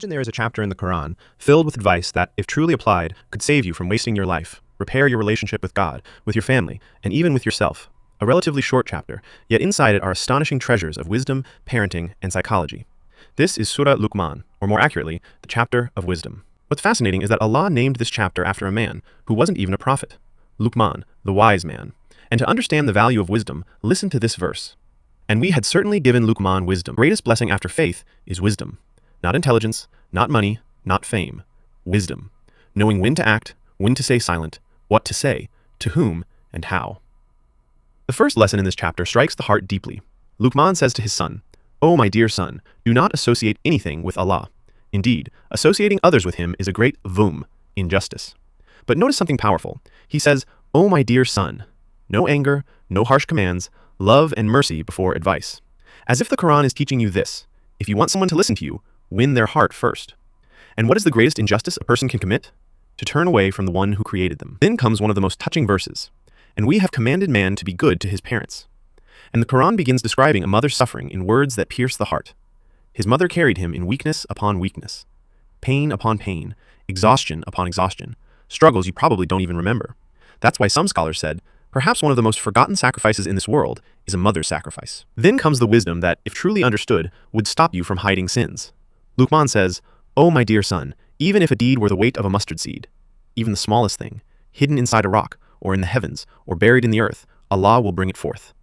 Imagine there is a chapter in the Qur'an filled with advice that, if truly applied, could save you from wasting your life, repair your relationship with God, with your family, and even with yourself. A relatively short chapter, yet inside it are astonishing treasures of wisdom, parenting, and psychology. This is Surah Luqman, or more accurately, the chapter of wisdom. What's fascinating is that Allah named this chapter after a man who wasn't even a prophet, Luqman, the wise man. And to understand the value of wisdom, listen to this verse. And we had certainly given Luqman wisdom. The greatest blessing after faith is wisdom. Not intelligence, not money, not fame. Wisdom. Knowing when to act, when to stay silent, what to say, to whom, and how. The first lesson in this chapter strikes the heart deeply. Luqman says to his son, "O my dear son, do not associate anything with Allah. Indeed, associating others with him is a great injustice." But notice something powerful. He says, "O my dear son." No anger, no harsh commands, love and mercy before advice. As if the Quran is teaching you this: if you want someone to listen to you, win their heart first. And what is the greatest injustice a person can commit? To turn away from the one who created them. Then comes one of the most touching verses. And we have commanded man to be good to his parents. And the Quran begins describing a mother's suffering in words that pierce the heart. His mother carried him in weakness upon weakness, pain upon pain, exhaustion upon exhaustion, struggles you probably don't even remember. That's why some scholars said, perhaps one of the most forgotten sacrifices in this world is a mother's sacrifice. Then comes the wisdom that, if truly understood, would stop you from hiding sins. Luqman says, "O my dear son, even if a deed were the weight of a mustard seed, even the smallest thing, hidden inside a rock, or in the heavens, or buried in the earth, Allah will bring it forth."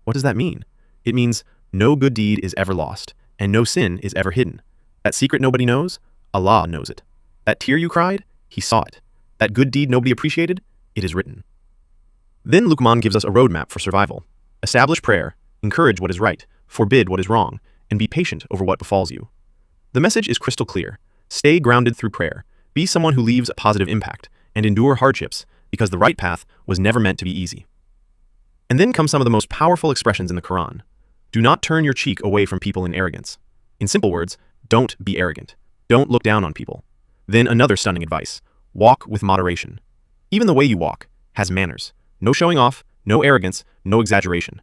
What does that mean? It means no good deed is ever lost, and no sin is ever hidden. That secret nobody knows, Allah knows it. That tear you cried, He saw it. That good deed nobody appreciated, it is written. Then Luqman gives us a roadmap for survival. Establish prayer, encourage what is right, forbid what is wrong, and be patient over what befalls you. The message is crystal clear. Stay grounded through prayer. Be someone who leaves a positive impact, and endure hardships, because the right path was never meant to be easy. And then come some of the most powerful expressions in the Quran. Do not turn your cheek away from people in arrogance. In simple words, don't be arrogant. Don't look down on people. Then another stunning advice. Walk with moderation. Even the way you walk has manners. No showing off, no arrogance, no exaggeration.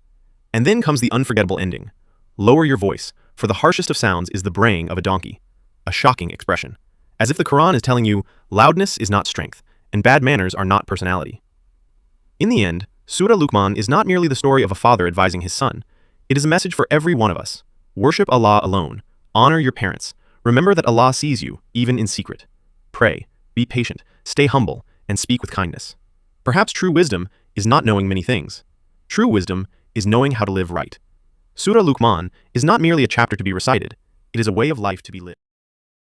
And then comes the unforgettable ending. Lower your voice, for the harshest of sounds is the braying of a donkey. A shocking expression. As if the Quran is telling you, loudness is not strength, and bad manners are not personality. In the end, Surah Luqman is not merely the story of a father advising his son. It is a message for every one of us. Worship Allah alone. Honor your parents. Remember that Allah sees you, even in secret. Pray, be patient, stay humble, and speak with kindness. Perhaps true wisdom is not knowing many things. True wisdom is knowing how to live right. Surah Luqman is not merely a chapter to be recited, it is a way of life to be lived.